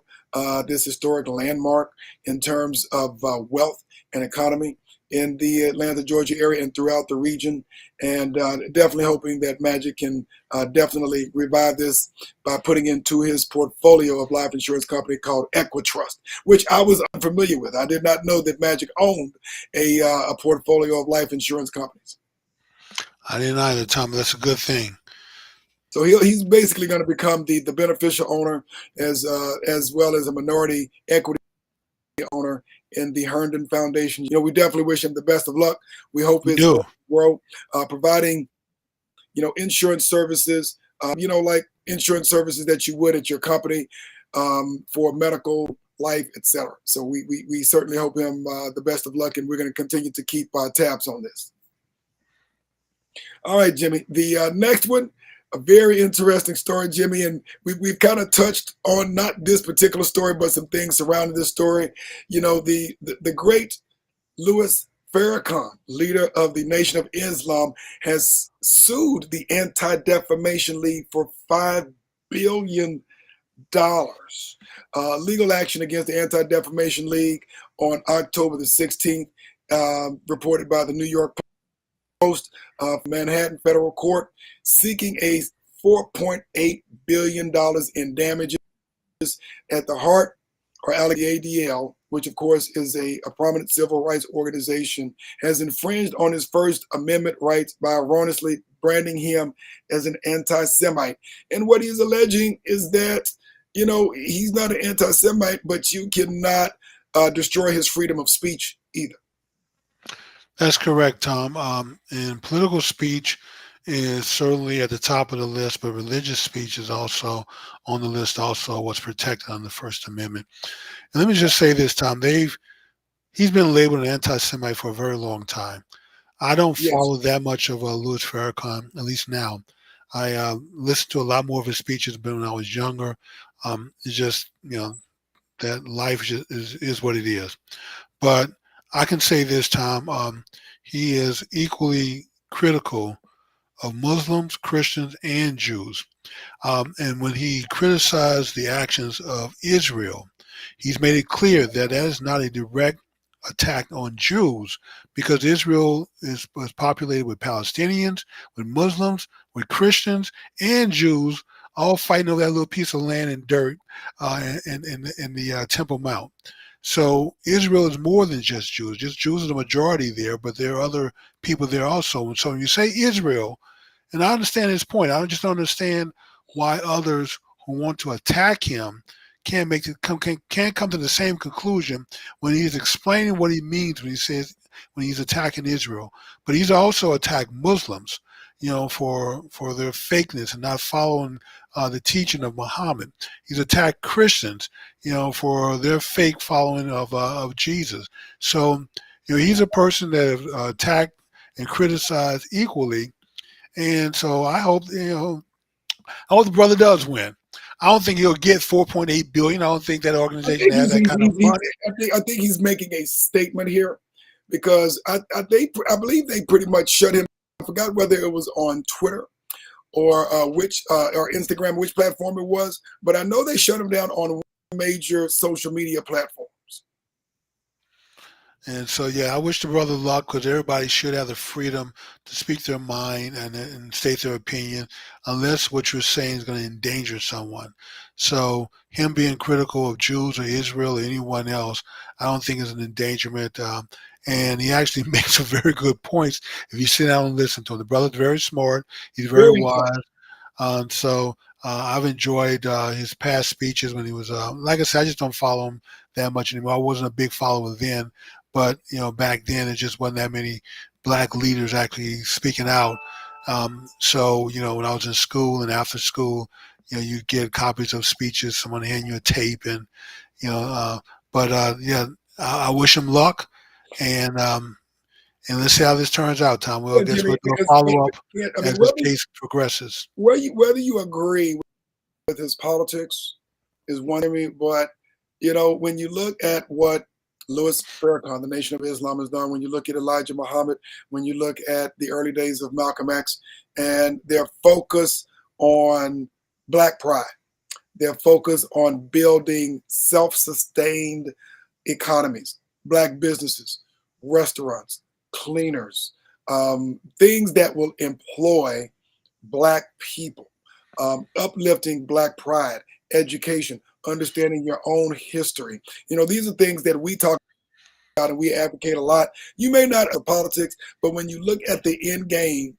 this historic landmark in terms of wealth and economy in the Atlanta, Georgia area and throughout the region. And definitely hoping that Magic can definitely revive this by putting into his portfolio of life insurance company called Equitrust, which I was unfamiliar with. I did not know that Magic owned a portfolio of life insurance companies. I didn't either, Tom. But that's a good thing. So he's basically going to become the beneficial owner as well as a minority equity owner in the Herndon Foundation. We definitely wish him the best of luck. We hope We it's do. grow, providing insurance services, like insurance services that you would at your company for medical, life, etc. So we certainly hope him the best of luck, and we're going to continue to keep tabs on this. All right, Jimmy. The next one, a very interesting story, Jimmy, and we've kind of touched on not this particular story, but some things surrounding this story. The great Louis Farrakhan, leader of the Nation of Islam, has sued the Anti-Defamation League for $5 billion. Legal action against the Anti-Defamation League on October the 16th, reported by the New York Post, Manhattan Federal Court, seeking a $4.8 billion in damages. At the heart or ADL, which of course is a prominent civil rights organization, has infringed on his First Amendment rights by erroneously branding him as an anti-Semite. And what he's alleging is that, he's not an anti-Semite, but you cannot destroy his freedom of speech either. That's correct, Tom. And political speech is certainly at the top of the list, but religious speech is also on the list, also what's protected under the First Amendment. And let me just say this, Tom. He's been labeled an anti-Semite for a very long time. I don't Yes. follow that much of Louis Farrakhan, at least now. I listened to a lot more of his speeches when I was younger. It's just, that life is what it is. But I can say this, Tom. He is equally critical of Muslims, Christians, and Jews. And when he criticized the actions of Israel, he's made it clear that that is not a direct attack on Jews, because Israel was populated with Palestinians, with Muslims, with Christians, and Jews, all fighting over that little piece of land and dirt in the Temple Mount. So Israel is more than just Jews. Just Jews are the majority there, but there are other people there also. And so when you say Israel, and I understand his point, I just don't understand why others who want to attack him can't come to the same conclusion when he's explaining what he means when he says when he's attacking Israel. But he's also attacked Muslims, for their fakeness and not following the teaching of Muhammad. He's attacked Christians, for their fake following of Jesus. So, he's a person that have attacked and criticized equally. And so I hope, I hope the brother does win. I don't think he'll get 4.8 billion. I don't think that organization has that kind of money. I think he's making a statement here, because I believe they pretty much shut him. I forgot whether it was on Twitter or Instagram, which platform it was, but I know they shut him down on major social media platforms. And so, yeah, I wish the brother luck, because everybody should have the freedom to speak their mind and state their opinion, unless what you're saying is going to endanger someone. So him being critical of Jews or Israel or anyone else, I don't think is an endangerment. And he actually makes some very good points if you sit down and listen to him. The brother's very smart. He's very wise. So I've enjoyed his past speeches when he was, like I said, I just don't follow him that much anymore. I wasn't a big follower then. But, back then it just wasn't that many black leaders actually speaking out. So, when I was in school and after school, you'd get copies of speeches, someone hand you a tape and, yeah, I wish him luck. And let's see how this turns out, Tom. Well, I guess we'll do a follow-up as this case progresses. Whether you agree with his politics is one thing, but, when you look at what Louis Farrakhan, the Nation of Islam, has done, when you look at Elijah Muhammad, when you look at the early days of Malcolm X, and their focus on Black pride, their focus on building self-sustained economies, Black businesses, restaurants, cleaners, things that will employ Black people, uplifting Black pride, education, understanding your own history. These are things that we talk about and we advocate a lot. You may not have politics, but when you look at the end game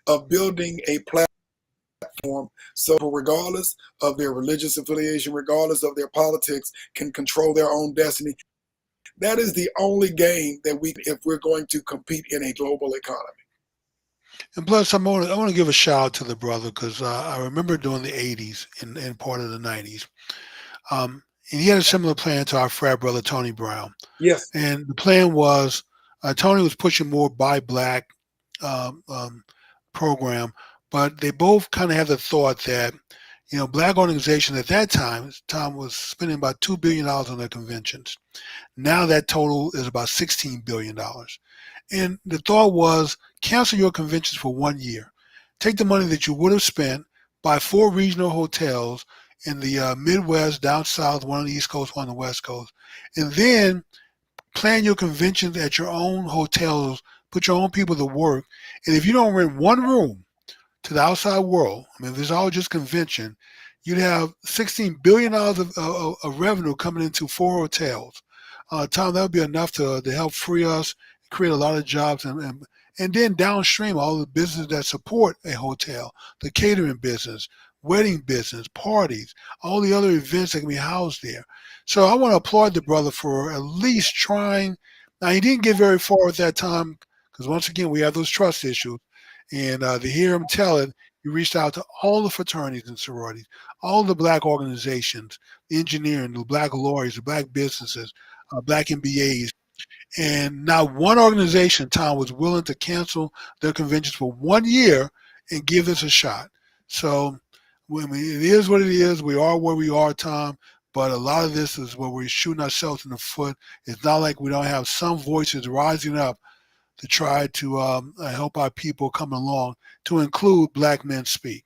of building a platform, so regardless of their religious affiliation, regardless of their politics, can control their own destiny, that is the only game that if we're going to compete in a global economy. And plus, I want to give a shout out to the brother, because I remember during the 80s and part of the 90s. And he had a similar plan to our frat brother, Tony Brown. Yes. And the plan was, Tony was pushing more buy black program, but they both kind of had the thought that, Black organizations at that time, Tom was spending about $2 billion on their conventions. Now that total is about $16 billion. And the thought was, cancel your conventions for 1 year. Take the money that you would have spent, buy 4 regional hotels in the Midwest, down south, one on the East Coast, one on the West Coast, and then plan your conventions at your own hotels, put your own people to work. And if you don't rent one room to the outside world, if it's all just convention, you'd have $16 billion of revenue coming into 4 hotels. Tom, that would be enough to help free us, create a lot of jobs, and then downstream, all the businesses that support a hotel, the catering business, wedding business, parties, all the other events that can be housed there. So I want to applaud the brother for at least trying. Now, he didn't get very far at that time because, once again, we have those trust issues. And to hear him tell it, he reached out to all the fraternities and sororities, all the black organizations, the engineering, the black lawyers, the black businesses, black MBAs, and not one organization, Tom, was willing to cancel their conventions for 1 year and give this a shot. So, I mean, it is what it is. We are where we are, Tom. But a lot of this is where we're shooting ourselves in the foot. It's not like we don't have some voices rising up to try to help our people come along, to include Black Men Speak.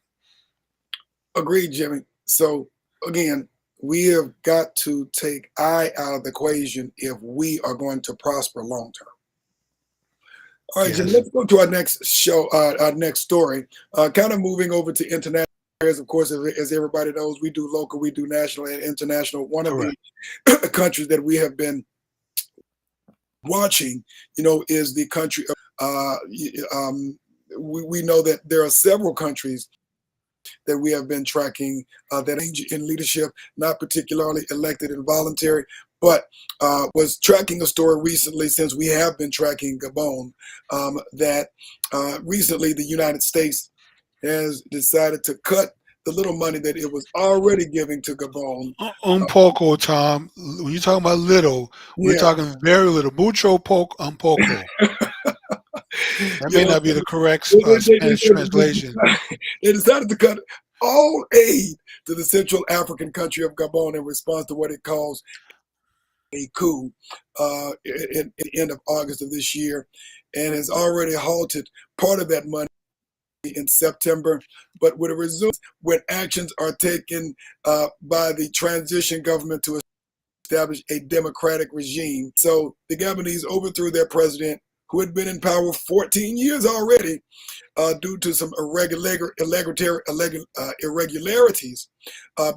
Agreed, Jimmy. So again, we have got to take I out of the equation if we are going to prosper long term. All right, Yes. Jimmy, let's go to our next show, our next story. Kind of moving over to international areas. Of course, as everybody knows, we do local, we do national and international. One of Correct. the countries that we have been watching, is the country of, we know that there are several countries that we have been tracking that change in leadership, not particularly elected and voluntary, but was tracking a story recently, since we have been tracking Gabon, that recently the United States has decided to cut the little money that it was already giving to Gabon. Poco, Tom. When you're talking about little, we're Yeah, talking very little. Mucho poco, poco. That may not be the correct Spanish translation. They decided to cut all aid to the Central African country of Gabon in response to what it calls a coup in the end of August of this year, and has already halted part of that money in September, but would resume when actions are taken by the transition government to establish a democratic regime. So the Gabonese overthrew their president, who had been in power 14 years already, due to some irregularities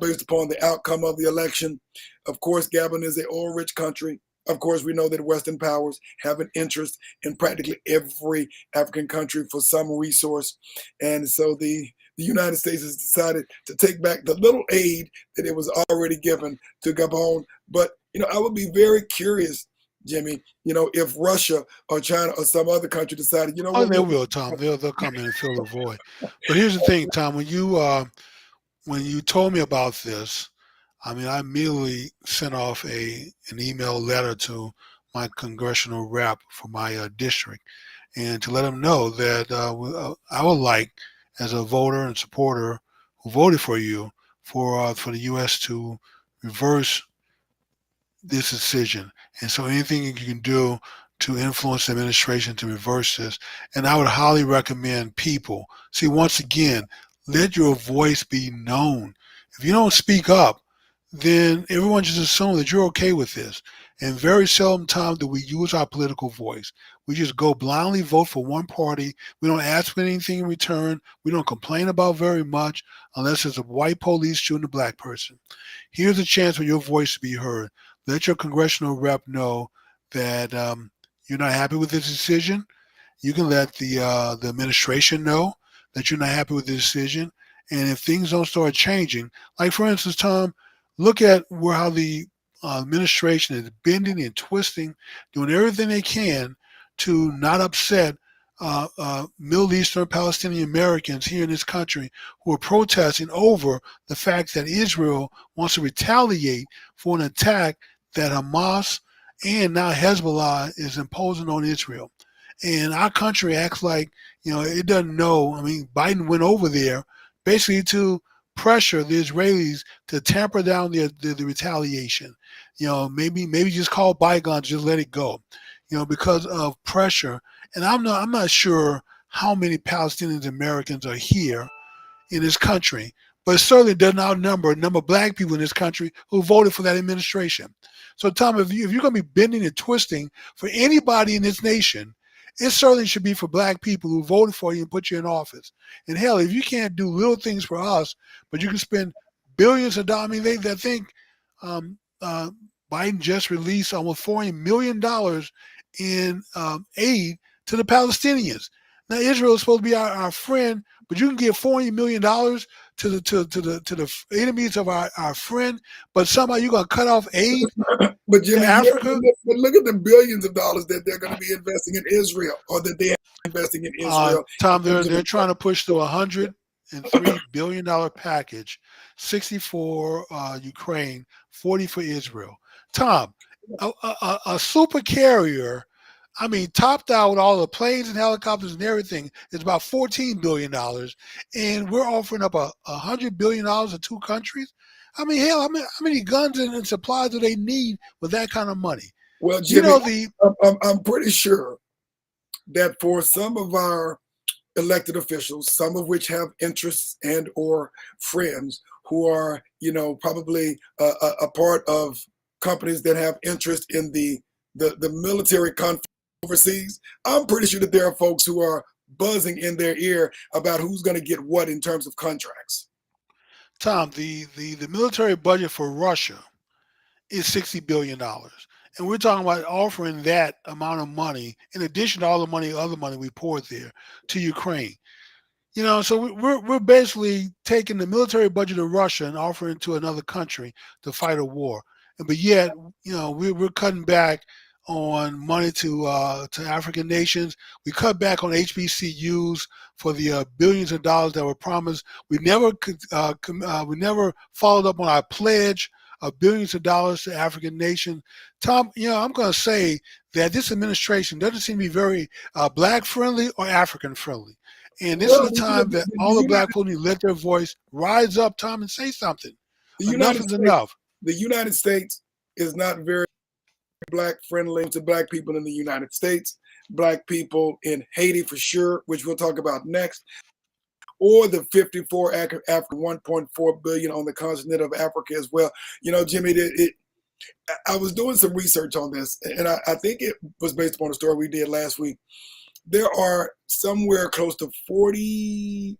based upon the outcome of the election. Of course, Gabon is an oil-rich country. Of course, we know that Western powers have an interest in practically every African country for some resource. And so the United States has decided to take back the little aid that it was already given to Gabon. But, I would be very curious, Jimmy, if Russia or China or some other country decided, Oh, they will, Tom. They'll come in and fill the void. But here's the thing, Tom. When you told me about this, I mean, I immediately sent off an email letter to my congressional rep for my district, and to let them know that I would like, as a voter and supporter who voted for you, for the U.S. to reverse this decision. And so anything you can do to influence the administration to reverse this. And I would highly recommend people, see, once again, let your voice be known. If you don't speak up, then everyone just assumes that you're okay with this. And very seldom time do we use our political voice. We just go blindly vote for one party. We don't ask for anything in return. We don't complain about very much unless it's a white police shooting a black person. Here's a chance for your voice to be heard. Let your congressional rep know that you're not happy with this decision. You can let the administration know that you're not happy with the decision. And if things don't start changing, like for instance, Tom, look at how the administration is bending and twisting, doing everything they can to not upset Middle Eastern Palestinian Americans here in this country who are protesting over the fact that Israel wants to retaliate for an attack that Hamas and now Hezbollah is imposing on Israel. And our country acts like, it doesn't know. I mean, Biden went over there basically to pressure the Israelis to tamper down the retaliation. Maybe just call bygones, just let it go. Because of pressure. And I'm not sure how many Palestinian Americans are here in this country, but it certainly doesn't outnumber a number of black people in this country who voted for that administration. So, Tom, if you're going to be bending and twisting for anybody in this nation, it certainly should be for black people who voted for you and put you in office. And hell, if you can't do little things for us, but you can spend billions of dollars. I mean, they think um, Biden just released almost $40 million in aid to the Palestinians. Now Israel is supposed to be our friend, but you can give $40 million to the enemies of our friend, but somehow you're gonna cut off aid But to Jimmy, Africa. but look at the billions of dollars that they're going to be investing in Israel, or that they are investing in Israel. Tom, they're trying to push through $103 billion package, 60 for Ukraine, 40 for Israel. Tom, a super carrier, I mean, topped out with all the planes and helicopters and everything, is about $14 billion, and we're offering up $100 billion to two countries. I mean, hell, how many guns and supplies do they need with that kind of money? Well, You Jimmy, know I'm pretty sure that for some of our elected officials, some of which have interests and or friends who are, probably a part of companies that have interest in the military conflict overseas. I'm pretty sure that there are folks who are buzzing in their ear about who's going to get what in terms of contracts. Tom, the military budget for Russia is $60 billion. And we're talking about offering that amount of money in addition to all the other money we poured there to Ukraine. So we're basically taking the military budget of Russia and offering it to another country to fight a war. But yet, we're cutting back on money to African nations. We cut back on HBCUs for the billions of dollars that were promised. We never followed up on our pledge of billions of dollars to African nations. Tom, I'm going to say that this administration doesn't seem to be very black friendly or African friendly. And this is the time that all the black people need to let their voice rise up, Tom, and say something. Enough is enough. The United States is not very black friendly to black people in the United States, black people in Haiti for sure, which we'll talk about next, or the 54 Africa, 1.4 billion on the continent of Africa as well. Jimmy, I was doing some research on this, and I think it was based upon a story we did last week. There are somewhere close to 47,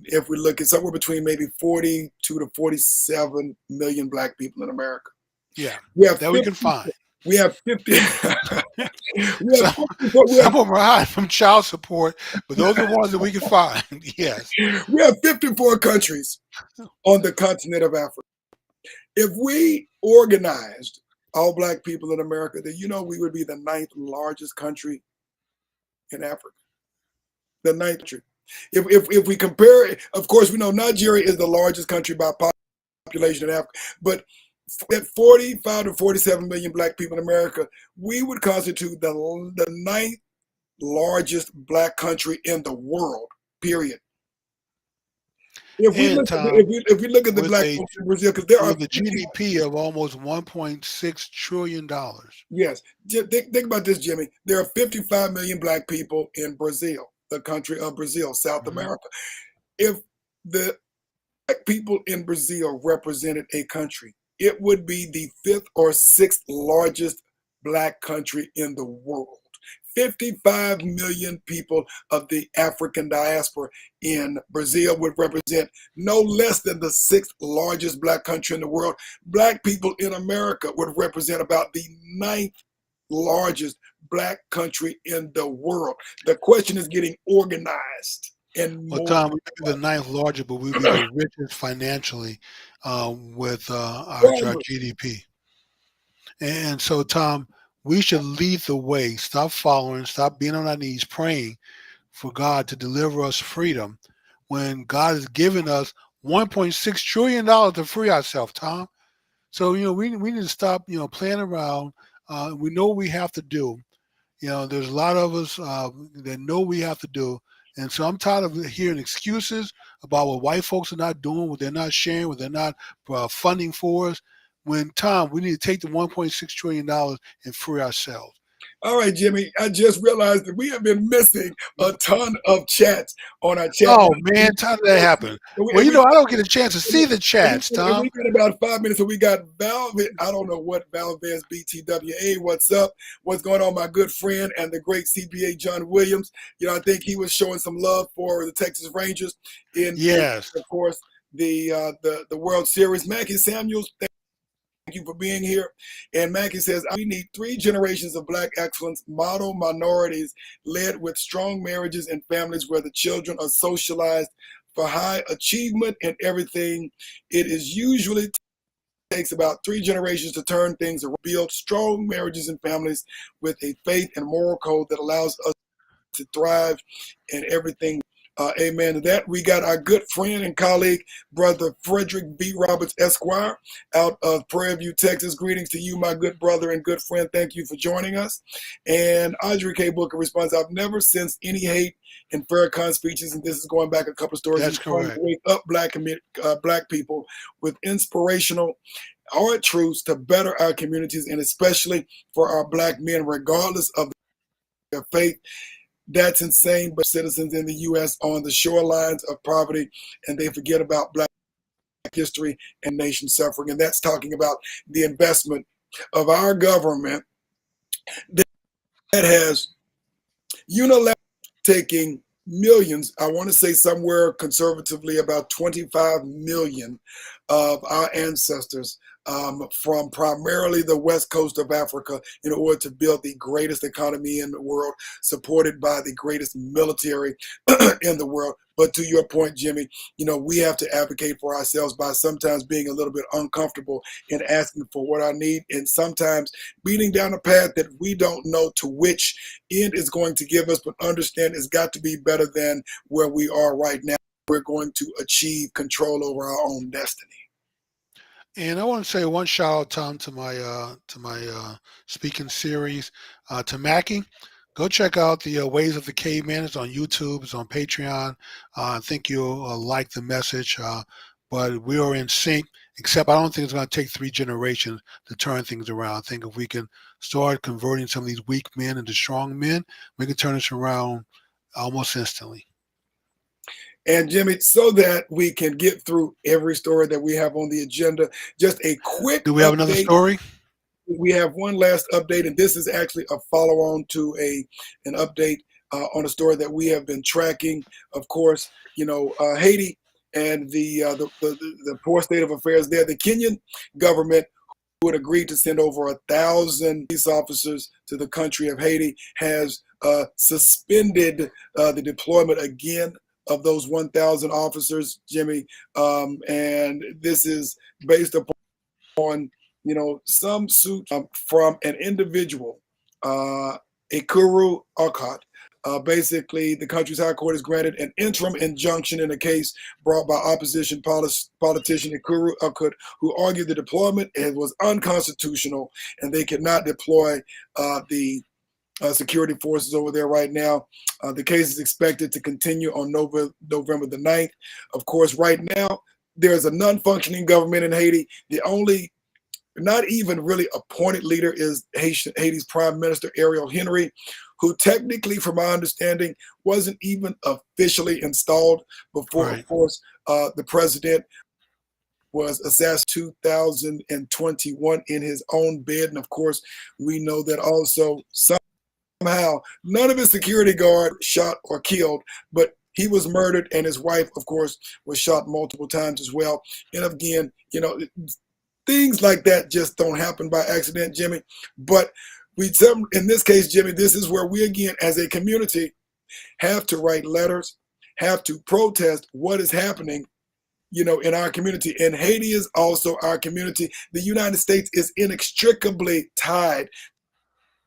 if we look at somewhere between maybe 42 to 47 million black people in America. Yeah, that we can find. We have 50. Some of them are high from child support, but those are the ones that we can find. Yes. We have 54 countries on the continent of Africa. If we organized all black people in America, then we would be the 9th largest country in Africa. The 9th country. If we compare it, of course, we know Nigeria is the largest country by population in Africa, but at 45 to 47 million black people in America, we would constitute the 9th largest black country in the world, period. If we look at the black folks in Brazil, because there are the GDP of almost $1.6 trillion. Yes. Think about this, Jimmy. There are 55 million black people in Brazil, the country of Brazil, South America. If the black people in Brazil represented a country, it would be the 5th or 6th largest black country in the world. 55 million people of the African diaspora in Brazil would represent no less than the 6th largest black country in the world. Black people in America would represent about the 9th largest black country in the world. The question is getting organized. Well, Tom, we would be the 9th largest, but we would be the richest financially with our GDP. And so, Tom, we should lead the way. Stop following, stop being on our knees praying for God to deliver us freedom when God has given us $1.6 trillion to free ourselves, Tom. So, we need to stop, playing around. We know what we have to do. There's a lot of us that know what we have to do. And so I'm tired of hearing excuses about what white folks are not doing, what they're not sharing, what they're not funding for us. When, Tom, we need to take the $1.6 trillion and free ourselves. All right, Jimmy, I just realized that we have been missing a ton of chats on our chat. Oh, man, how did that happen? Well, I don't get a chance to see the chats, Tom. We got about 5 minutes, so we got Velvet. I don't know what Valdez BTWA, what's up? What's going on, my good friend and the great CPA John Williams? I think he was showing some love for the Texas Rangers. Yes. Of course, the World Series. Mackie Samuels, thank you for being here. And Mackie says, we need 3 generations of Black excellence, model minorities led with strong marriages and families where the children are socialized for high achievement in everything. It is usually takes about 3 generations to turn things around, build strong marriages and families with a faith and moral code that allows us to thrive in everything. Amen to that. We got our good friend and colleague, Brother Frederick B. Roberts, Esquire, out of Prairie View, Texas. Greetings to you, my good brother and good friend. Thank you for joining us. And Audrey K. Booker responds, I've never sensed any hate in Farrakhan speeches, and this is going back a couple of stories. That's correct. To wake up Black people with inspirational hard truths to better our communities, and especially for our Black men, regardless of their faith. That's insane, but citizens in the U.S. on the shorelines of poverty, and they forget about Black history and nation suffering. And that's talking about the investment of our government that has unilaterally taking millions, I want to say somewhere conservatively about 25 million of our ancestors from primarily the west coast of Africa in order to build the greatest economy in the world, supported by the greatest military in the world. But to your point, Jimmy, we have to advocate for ourselves by sometimes being a little bit uncomfortable in asking for what I need, and sometimes beating down a path that we don't know to which end is going to give us, but understand it's got to be better than where we are right now. We're going to achieve control over our own destiny. And I want to say one shout out, Tom, to my speaking series, to Mackie. Go check out the Ways of the Caveman. It's on YouTube. It's on Patreon. I think you'll like the message. But we are in sync, except I don't think it's going to take 3 generations to turn things around. I think if we can start converting some of these weak men into strong men, we can turn this around almost instantly. And Jimmy, so that we can get through every story that we have on the agenda, just a quick Do we have another story? We have one last update, and this is actually a follow-on to an update on a story that we have been tracking. Of course, Haiti and the poor state of affairs there. The Kenyan government, who had agreed to send over 1,000 police officers to the country of Haiti, has suspended the deployment again of those 1,000 officers, Jimmy, and this is based upon some suit from an individual, Ekuru Okot. Basically, the country's high court has granted an interim injunction in a case brought by opposition politician Ekuru Okot, who argued the deployment was unconstitutional and they could not deploy the security forces over there right now. The case is expected to continue on November the 9th. Of course, right now, there's a non-functioning government in Haiti. The only, not even really appointed leader is Haiti's Prime Minister Ariel Henry, who technically, from my understanding, wasn't even officially installed before, right. Of course, the president was assassinated in 2021 in his own bed. And of course, we know that also somehow none of his security guard shot or killed, but he was murdered, and his wife, of course, was shot multiple times as well. And again, things like that just don't happen by accident, Jimmy. But in this case, Jimmy, this is where we, again, as a community, have to write letters, have to protest what is happening, in our community. And Haiti is also our community. The United States is inextricably tied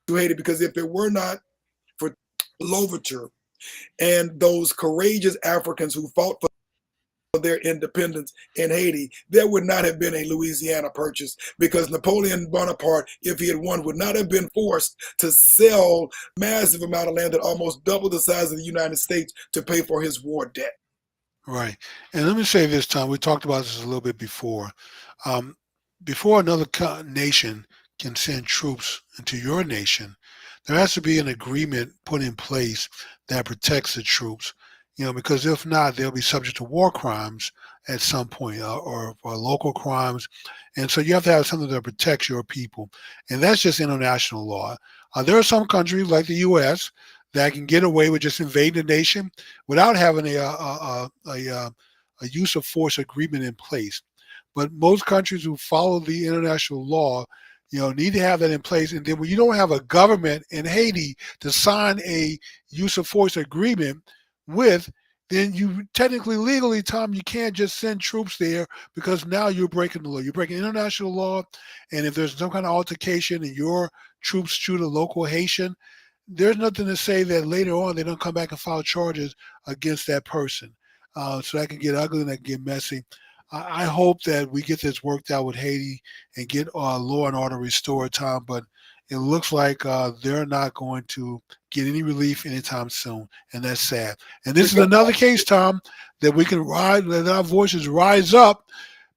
to Haiti, because if it were not for Louverture and those courageous Africans who fought for their independence in Haiti, there would not have been a Louisiana Purchase, because Napoleon Bonaparte, if he had won, would not have been forced to sell massive amount of land that almost doubled the size of the United States to pay for his war debt. Right. And let me say this, Tom, we talked about this a little bit before. Before another nation can send troops into your nation, there has to be an agreement put in place that protects the troops, because if not, they'll be subject to war crimes at some point, or local crimes. And so you have to have something that protects your people. And that's just international law. There are some countries like the U.S. that can get away with just invading a nation without having a a use of force agreement in place. But most countries who follow the international law, need to have that in place. And then when you don't have a government in Haiti to sign a use of force agreement with, then you technically, legally, Tom, you can't just send troops there because now you're breaking the law. You're breaking international law. And if there's some kind of altercation and your troops shoot a local Haitian, there's nothing to say that later on they don't come back and file charges against that person. So that can get ugly and that can get messy. I hope that we get this worked out with Haiti and get law and order restored, Tom. But it looks like they're not going to get any relief anytime soon, and that's sad. And this is another case, Tom, that we can let our voices rise up,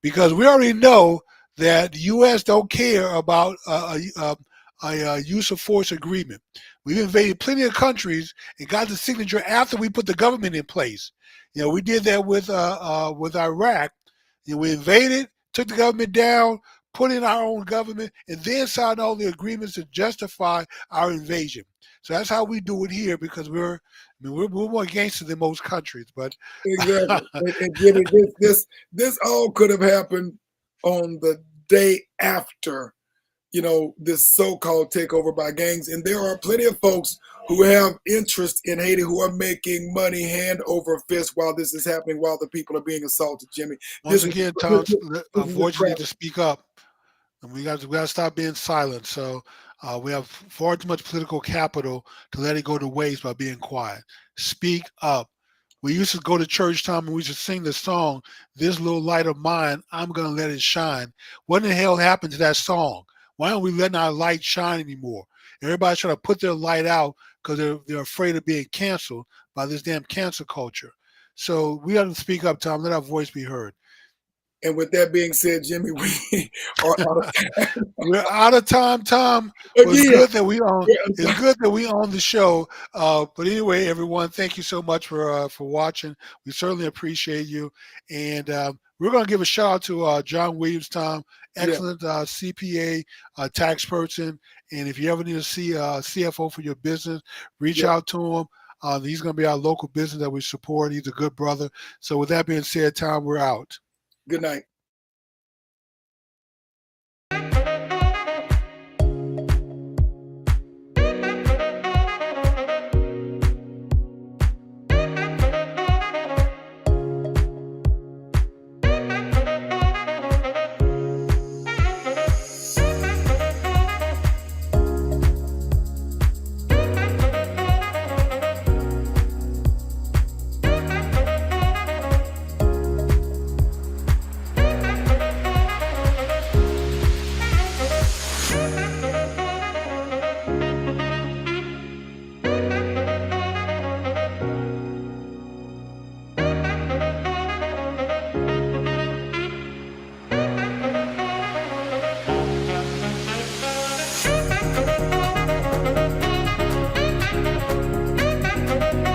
because we already know that the U.S. don't care about a use of force agreement. We've invaded plenty of countries and got the signature after we put the government in place. We did that with Iraq. We invaded, took the government down, put in our own government, and then signed all the agreements to justify our invasion. So that's how we do it here, because we're more gangster than most countries. But exactly. And Jimmy, this all could have happened on the day after, this so-called takeover by gangs. And there are plenty of folks who have interest in Haiti who are making money hand over fist while this is happening, while the people are being assaulted, Jimmy. Once again, Tom, our voices need to speak up. And we got to stop being silent. So we have far too much political capital to let it go to waste by being quiet. Speak up. We used to go to church, Tom, and we used to sing the song, "This Little Light of Mine, I'm going to Let It Shine." What in the hell happened to that song? Why aren't we letting our light shine anymore? Everybody's trying to put their light out because they're afraid of being canceled by this damn cancel culture. So we got to speak up, Tom. Let our voice be heard. And with that being said, Jimmy, we are out of time. We're out of time, Tom. It's good that we own. It's good that we own the show. But anyway, everyone, thank you so much for watching. We certainly appreciate you. And we're going to give a shout out to John Williams, Tom. Excellent CPA, tax person. And if you ever need to see a CFO for your business, reach out to him. He's going to be our local business that we support. He's a good brother. So with that being said, Tom, we're out. Good night.